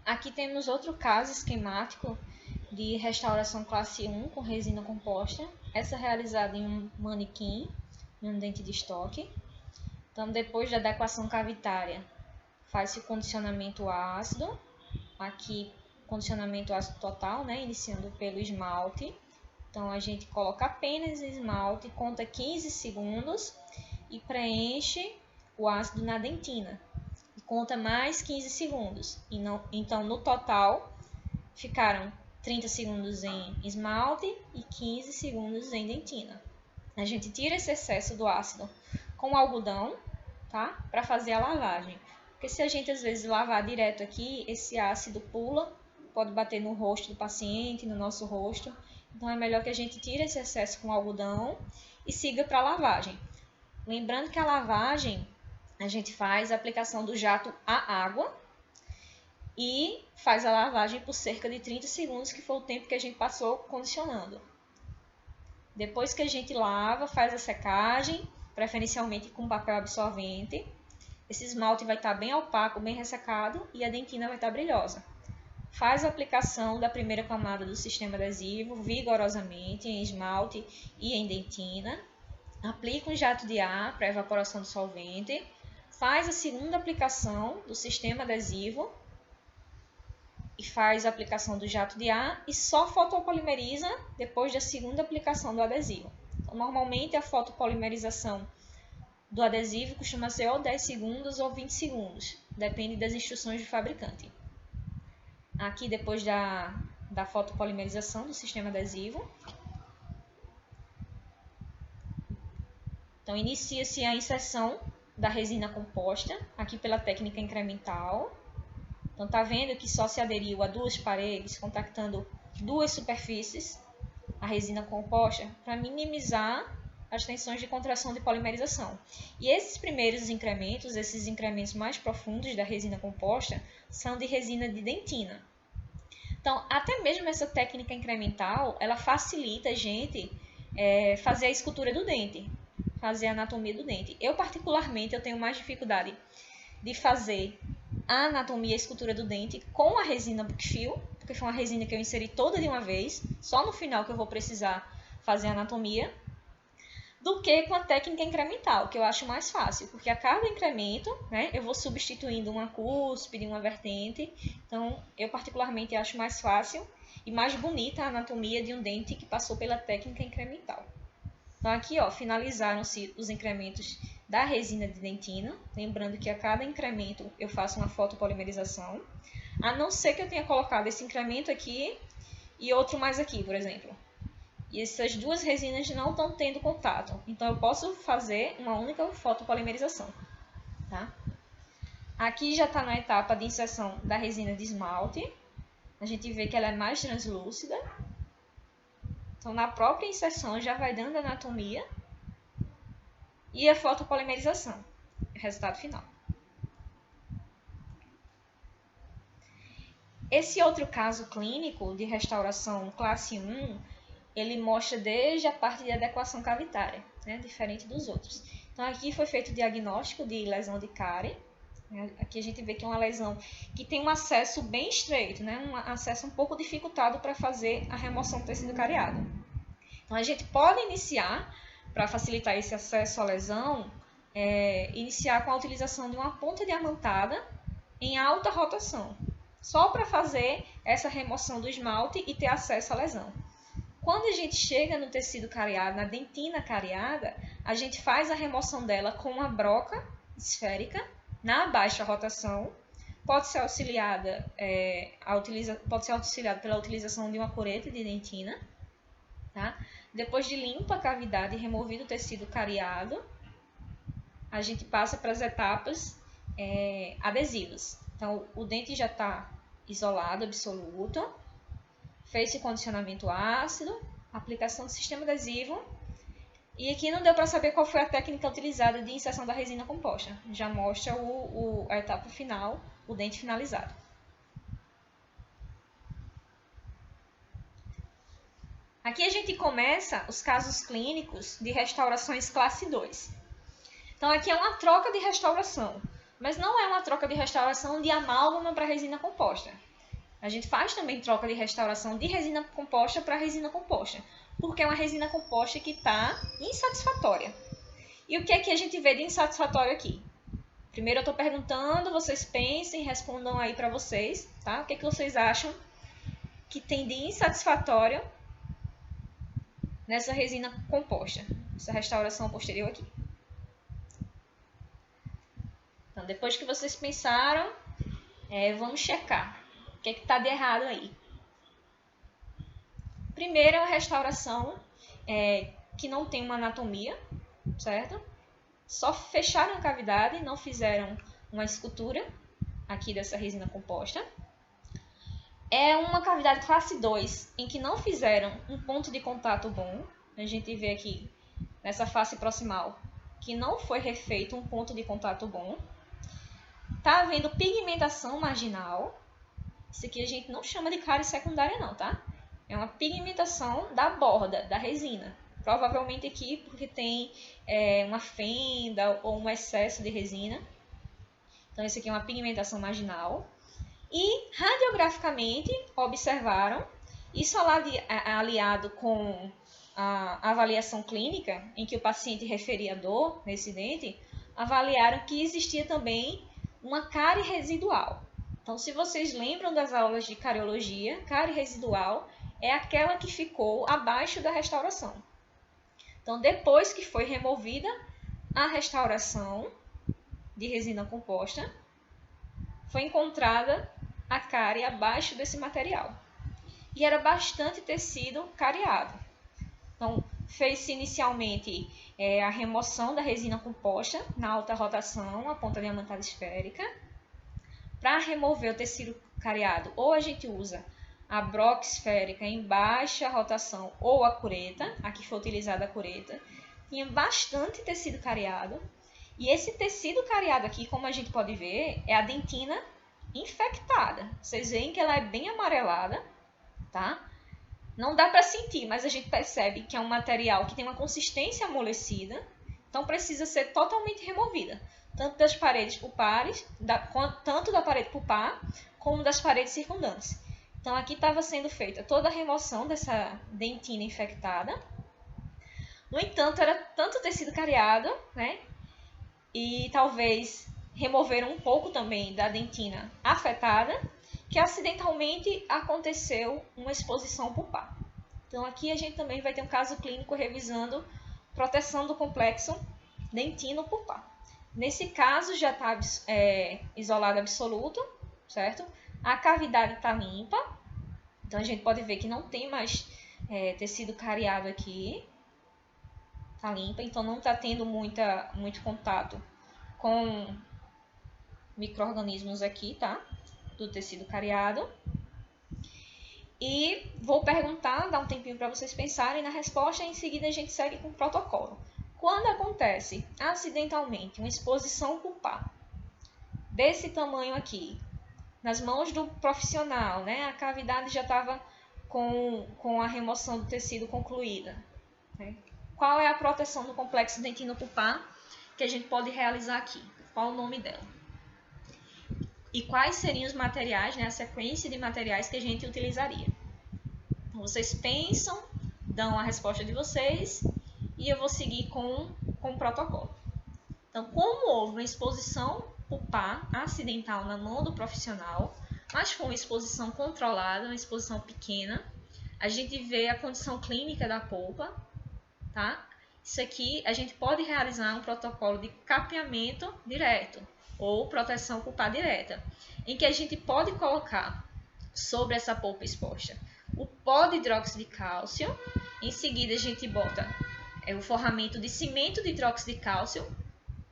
Aqui temos outro caso esquemático de restauração classe 1 com resina composta. Essa realizada em um manequim, em um dente de estoque. Então, depois da adequação cavitária, faz-se o condicionamento ácido. Aqui, condicionamento ácido total, né? Iniciando pelo esmalte. Então, a gente coloca apenas esmalte, conta 15 segundos e preenche o ácido na dentina. E conta mais 15 segundos. Então, no total, ficaram 30 segundos em esmalte e 15 segundos em dentina. A gente tira esse excesso do ácido com algodão, tá? Para fazer a lavagem. Porque se a gente às vezes lavar direto aqui, esse ácido pula, pode bater no rosto do paciente, no nosso rosto. Então é melhor que a gente tire esse excesso com algodão e siga para a lavagem. Lembrando que a lavagem, a gente faz a aplicação do jato à água e faz a lavagem por cerca de 30 segundos, que foi o tempo que a gente passou condicionando. Depois que a gente lava, faz a secagem, preferencialmente com papel absorvente. Esse esmalte vai estar bem opaco, bem ressecado e a dentina vai estar brilhosa. Faz a aplicação da primeira camada do sistema adesivo vigorosamente em esmalte e em dentina. Aplica um jato de ar para evaporação do solvente. Faz a segunda aplicação do sistema adesivo e faz a aplicação do jato de ar e só fotopolimeriza depois da segunda aplicação do adesivo. Então, normalmente a fotopolimerização do adesivo costuma ser ou 10 segundos ou 20 segundos, depende das instruções do fabricante. Aqui, depois da fotopolimerização do sistema adesivo, então inicia-se a inserção da resina composta, aqui pela técnica incremental. Então, tá vendo que só se aderiu a duas paredes, contactando duas superfícies, a resina composta, para minimizar as tensões de contração de polimerização. E esses primeiros incrementos, esses incrementos mais profundos da resina composta, são de resina de dentina. Então, até mesmo essa técnica incremental, ela facilita a gente fazer a escultura do dente, fazer a anatomia do dente. Eu, particularmente, eu tenho mais dificuldade de fazer a anatomia e a escultura do dente com a resina Bookfill, porque foi uma resina que eu inseri toda de uma vez, só no final que eu vou precisar fazer a anatomia, do que com a técnica incremental, que eu acho mais fácil, porque a cada incremento, né, eu vou substituindo uma cúspide, uma vertente. Então, eu particularmente acho mais fácil e mais bonita a anatomia de um dente que passou pela técnica incremental. Então, aqui, ó, finalizaram-se os incrementos da resina de dentina. Lembrando que a cada incremento eu faço uma fotopolimerização. A não ser que eu tenha colocado esse incremento aqui e outro mais aqui, por exemplo. E essas duas resinas não estão tendo contato. Então, eu posso fazer uma única fotopolimerização. Tá? Aqui já está na etapa de inserção da resina de esmalte. A gente vê que ela é mais translúcida. Então, na própria inserção já vai dando a anatomia e a fotopolimerização. Resultado final. Esse outro caso clínico de restauração classe 1, ele mostra desde a parte de adequação cavitária, né, diferente dos outros. Então, aqui foi feito o diagnóstico de lesão de cárie. Aqui a gente vê que é uma lesão que tem um acesso bem estreito, né, um acesso um pouco dificultado para fazer a remoção do tecido cariado. Então, a gente pode iniciar, para facilitar esse acesso à lesão, iniciar com a utilização de uma ponta diamantada em alta rotação, só para fazer essa remoção do esmalte e ter acesso à lesão. Quando a gente chega no tecido cariado, na dentina cariada, a gente faz a remoção dela com uma broca esférica na baixa rotação. Pode ser auxiliada pela utilização de uma cureta de dentina. Tá? Depois de limpa a cavidade e removido o tecido cariado, a gente passa para as etapas adesivas. Então, o dente já está isolado, absoluto. Fez-se condicionamento ácido, aplicação do sistema adesivo. E aqui não deu para saber qual foi a técnica utilizada de inserção da resina composta. Já mostra a etapa final, o dente finalizado. Aqui a gente começa os casos clínicos de restaurações classe 2. Então, aqui é uma troca de restauração, mas não é uma troca de restauração de amálgama para resina composta. A gente faz também troca de restauração de resina composta para resina composta, porque é uma resina composta que está insatisfatória. E o que é que a gente vê de insatisfatório aqui? Primeiro eu estou perguntando, vocês pensem, respondam aí para vocês, tá? O que é que vocês acham que tem de insatisfatório nessa resina composta, essa restauração posterior aqui? Então, depois que vocês pensaram, vamos checar o que está de errado aí. Primeiro é uma restauração que não tem uma anatomia, certo? Só fecharam a cavidade, não fizeram uma escultura aqui dessa resina composta. É uma cavidade classe 2, em que não fizeram um ponto de contato bom. A gente vê aqui, nessa face proximal, que não foi refeito um ponto de contato bom. Tá havendo pigmentação marginal. Isso aqui a gente não chama de cárie secundária não, tá? É uma pigmentação da borda, da resina. Provavelmente aqui porque tem uma fenda ou um excesso de resina. Então, isso aqui é uma pigmentação marginal. E, radiograficamente, observaram, isso aliado com a avaliação clínica, em que o paciente referia dor nesse dente, avaliaram que existia também uma cárie residual. Então, se vocês lembram das aulas de cariologia, cárie residual é aquela que ficou abaixo da restauração. Então, depois que foi removida a restauração de resina composta, foi encontrada a cárie abaixo desse material. E era bastante tecido cariado. Então, fez-se inicialmente a remoção da resina composta na alta rotação, a ponta diamantada esférica. Para remover o tecido cariado, ou a gente usa a broca esférica em baixa rotação ou a cureta. Aqui foi utilizada a cureta. Tinha bastante tecido cariado. E esse tecido cariado aqui, como a gente pode ver, é a dentina infectada. Vocês veem que ela é bem amarelada, tá? Não dá para sentir, mas a gente percebe que é um material que tem uma consistência amolecida. Então, precisa ser totalmente removida. Tanto das paredes pulpares, tanto da parede pulpar, como das paredes circundantes. Então, aqui estava sendo feita toda a remoção dessa dentina infectada. No entanto, era tanto tecido cariado, né? E talvez removeram um pouco também da dentina afetada, que acidentalmente aconteceu uma exposição pulpar. Então, aqui a gente também vai ter um caso clínico revisando proteção do complexo dentino-pulpar. Nesse caso, já está isolado absoluto, certo? A cavidade está limpa, então a gente pode ver que não tem mais tecido cariado aqui. Está limpa, então não está tendo muito contato com micro-organismos aqui, tá? Do tecido cariado. E vou perguntar, dar um tempinho para vocês pensarem na resposta e em seguida a gente segue com o protocolo. Quando acontece acidentalmente uma exposição pulpar desse tamanho aqui, nas mãos do profissional, né? A cavidade já estava com a remoção do tecido concluída, né? Qual é a proteção do complexo dentino-pulpar que a gente pode realizar aqui? Qual o nome dela? E quais seriam os materiais, né, a sequência de materiais que a gente utilizaria? Então, vocês pensam, dão a resposta de vocês e eu vou seguir com o protocolo. Então, como houve uma exposição pulpar acidental na mão do profissional, mas foi uma exposição controlada, uma exposição pequena, a gente vê a condição clínica da polpa, tá? Isso aqui a gente pode realizar um protocolo de capeamento direto ou proteção pulpar direta, em que a gente pode colocar sobre essa polpa exposta o pó de hidróxido de cálcio, em seguida a gente bota o forramento de cimento de hidróxido de cálcio,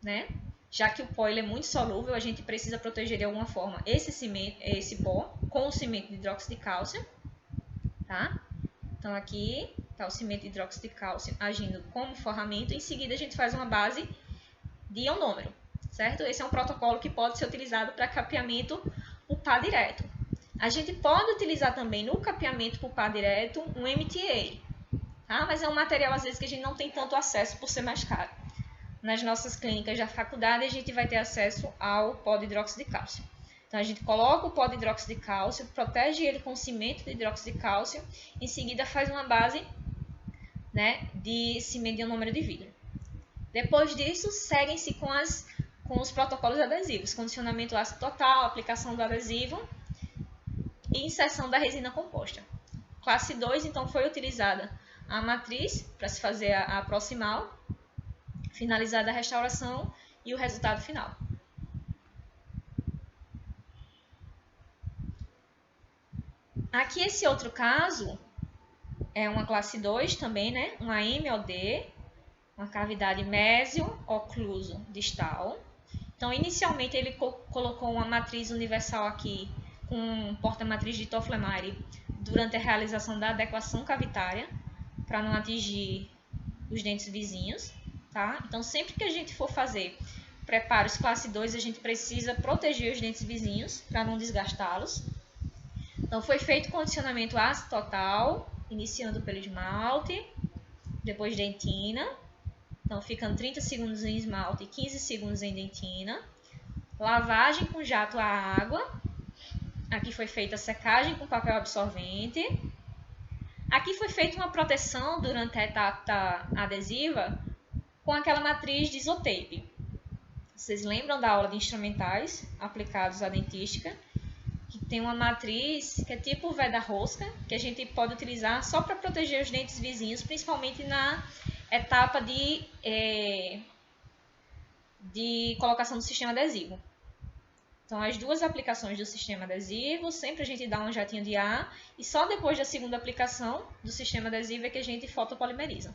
né? Já que o pó ele é muito solúvel, a gente precisa proteger de alguma forma esse pó com o cimento de hidróxido de cálcio, tá? Então aqui está o cimento de hidróxido de cálcio agindo como forramento, em seguida a gente faz uma base de ionômero, certo? Esse é um protocolo que pode ser utilizado para capeamento pulpar direto. A gente pode utilizar também no capeamento pulpar direto um MTA, tá? Mas é um material às vezes que a gente não tem tanto acesso por ser mais caro. Nas nossas clínicas da faculdade a gente vai ter acesso ao pó de hidróxido de cálcio. Então, a gente coloca o pó de hidróxido de cálcio, protege ele com cimento de hidróxido de cálcio, em seguida faz uma base, né, de cimento de ionômero de vidro. Depois disso, seguem-se com os protocolos adesivos, condicionamento ácido total, aplicação do adesivo e inserção da resina composta. Classe 2, então, foi utilizada a matriz para se fazer a proximal, finalizada a restauração e o resultado final. Aqui, esse outro caso é uma classe 2 também, né? Uma MOD, uma cavidade mesio-ocluso distal. Então, inicialmente, ele colocou uma matriz universal aqui com porta-matriz de Toffler-Meyre durante a realização da adequação cavitária, para não atingir os dentes vizinhos, tá? Então, sempre que a gente for fazer preparos classe 2, a gente precisa proteger os dentes vizinhos para não desgastá-los. Então, foi feito condicionamento ácido total, iniciando pelo esmalte, depois dentina. Então, ficando 30 segundos em esmalte e 15 segundos em dentina. Lavagem com jato à água. Aqui foi feita a secagem com papel absorvente. Aqui foi feita uma proteção durante a etapa adesiva com aquela matriz de isotape. Vocês lembram da aula de instrumentais aplicados à dentística? Que tem uma matriz que é tipo o veda-rosca, que a gente pode utilizar só para proteger os dentes vizinhos, principalmente na etapa de colocação do sistema adesivo. Então, as duas aplicações do sistema adesivo, sempre a gente dá um jatinho de ar, e só depois da segunda aplicação do sistema adesivo é que a gente fotopolimeriza.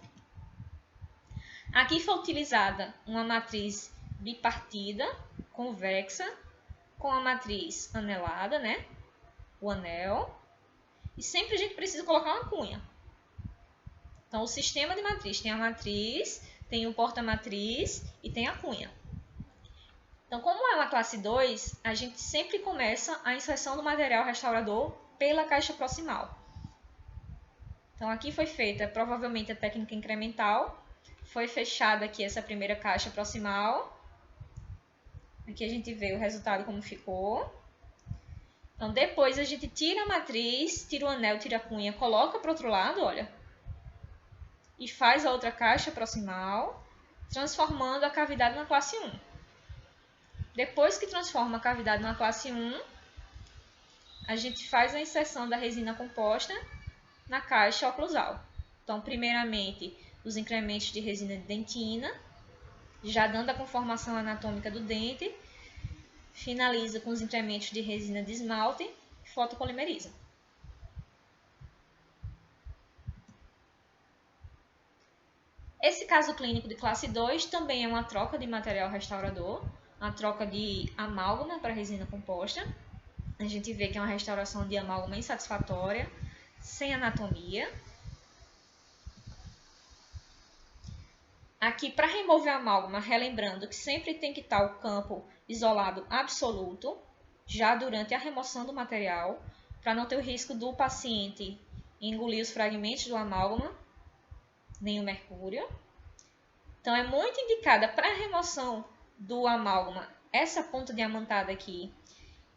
Aqui foi utilizada uma matriz bipartida, convexa, com a matriz anelada, né? O anel. E sempre a gente precisa colocar uma cunha. Então, o sistema de matriz tem a matriz, tem o porta-matriz e tem a cunha. Então, como é uma classe 2, a gente sempre começa a inserção do material restaurador pela caixa proximal. Então, aqui foi feita provavelmente a técnica incremental. Foi fechada aqui essa primeira caixa proximal. Aqui a gente vê o resultado como ficou. Então, depois a gente tira a matriz, tira o anel, tira a cunha, coloca para o outro lado, olha. E faz a outra caixa proximal, transformando a cavidade na classe 1. Depois que transforma a cavidade na classe 1, a gente faz a inserção da resina composta na caixa oclusal. Então, primeiramente, os incrementos de resina de dentina, já dando a conformação anatômica do dente, finaliza com os incrementos de resina de esmalte e fotopolimeriza. Esse caso clínico de classe 2 também é uma troca de material restaurador, uma troca de amálgama para resina composta. A gente vê que é uma restauração de amálgama insatisfatória, sem anatomia. Aqui, para remover a amálgama, relembrando que sempre tem que estar o campo isolado absoluto, já durante a remoção do material, para não ter o risco do paciente engolir os fragmentos do amálgama, nem o mercúrio. Então, é muito indicada para a remoção do amálgama essa ponta diamantada aqui,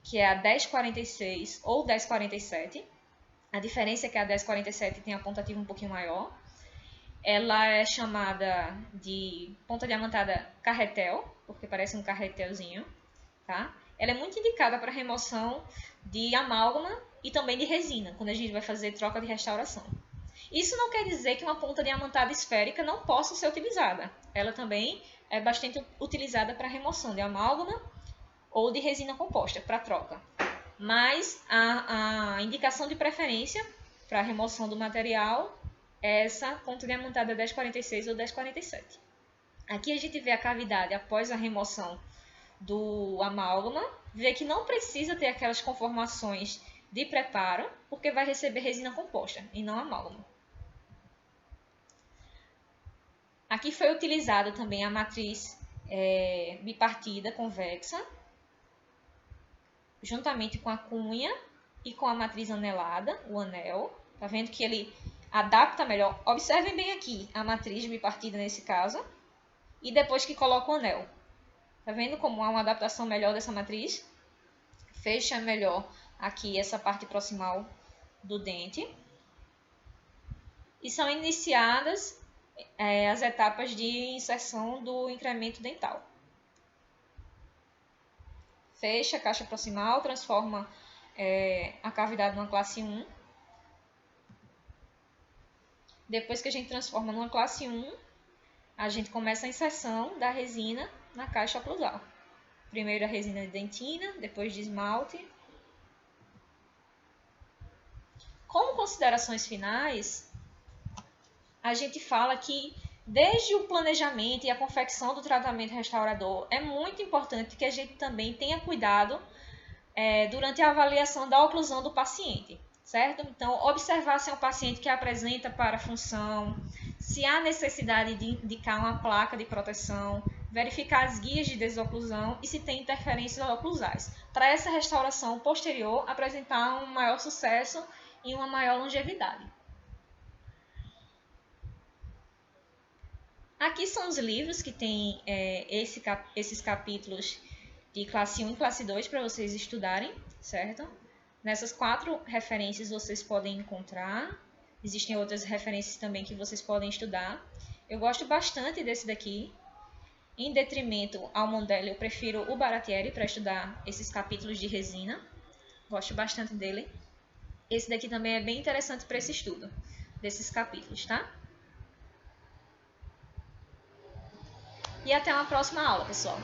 que é a 1046 ou 1047. A diferença é que a 1047 tem a ponta ativa um pouquinho maior. Ela é chamada de ponta diamantada carretel, porque parece um carretelzinho, tá? Ela é muito indicada para remoção de amálgama e também de resina, quando a gente vai fazer troca de restauração. Isso não quer dizer que uma ponta diamantada esférica não possa ser utilizada. Ela também é bastante utilizada para remoção de amálgama ou de resina composta, para troca. Mas a indicação de preferência para remoção do material é essa ponta diamantada 1046 ou 1047. Aqui a gente vê a cavidade após a remoção do amálgama, vê que não precisa ter aquelas conformações de preparo, porque vai receber resina composta e não amálgama. Aqui foi utilizada também a matriz bipartida convexa, juntamente com a cunha e com a matriz anelada, o anel. Tá vendo que ele adapta melhor? Observem bem aqui a matriz bipartida nesse caso, e depois que coloca o anel. Tá vendo como há uma adaptação melhor dessa matriz? fecha melhor aqui essa parte proximal do dente. E são iniciadas as etapas de inserção do incremento dental. Fecha a caixa proximal, transforma a cavidade numa classe 1. Depois que a gente transforma numa classe 1, a gente começa a inserção da resina na caixa oclusal. Primeiro a resina de dentina, depois de esmalte. Como considerações finais, a gente fala que desde o planejamento e a confecção do tratamento restaurador, é muito importante que a gente também tenha cuidado durante a avaliação da oclusão do paciente, certo? Então, observar se é um paciente que apresenta parafunção, se há necessidade de indicar uma placa de proteção, verificar as guias de desoclusão e se tem interferências oclusais, para essa restauração posterior apresentar um maior sucesso e uma maior longevidade. Aqui são os livros que tem esses capítulos de classe 1 e classe 2 para vocês estudarem, certo? Nessas 4 referências vocês podem encontrar. Existem outras referências também que vocês podem estudar. Eu gosto bastante desse daqui. Em detrimento ao Mondello, eu prefiro o Baratieri para estudar esses capítulos de resina. Gosto bastante dele. Esse daqui também é bem interessante para esse estudo desses capítulos, tá? E até uma próxima aula, pessoal!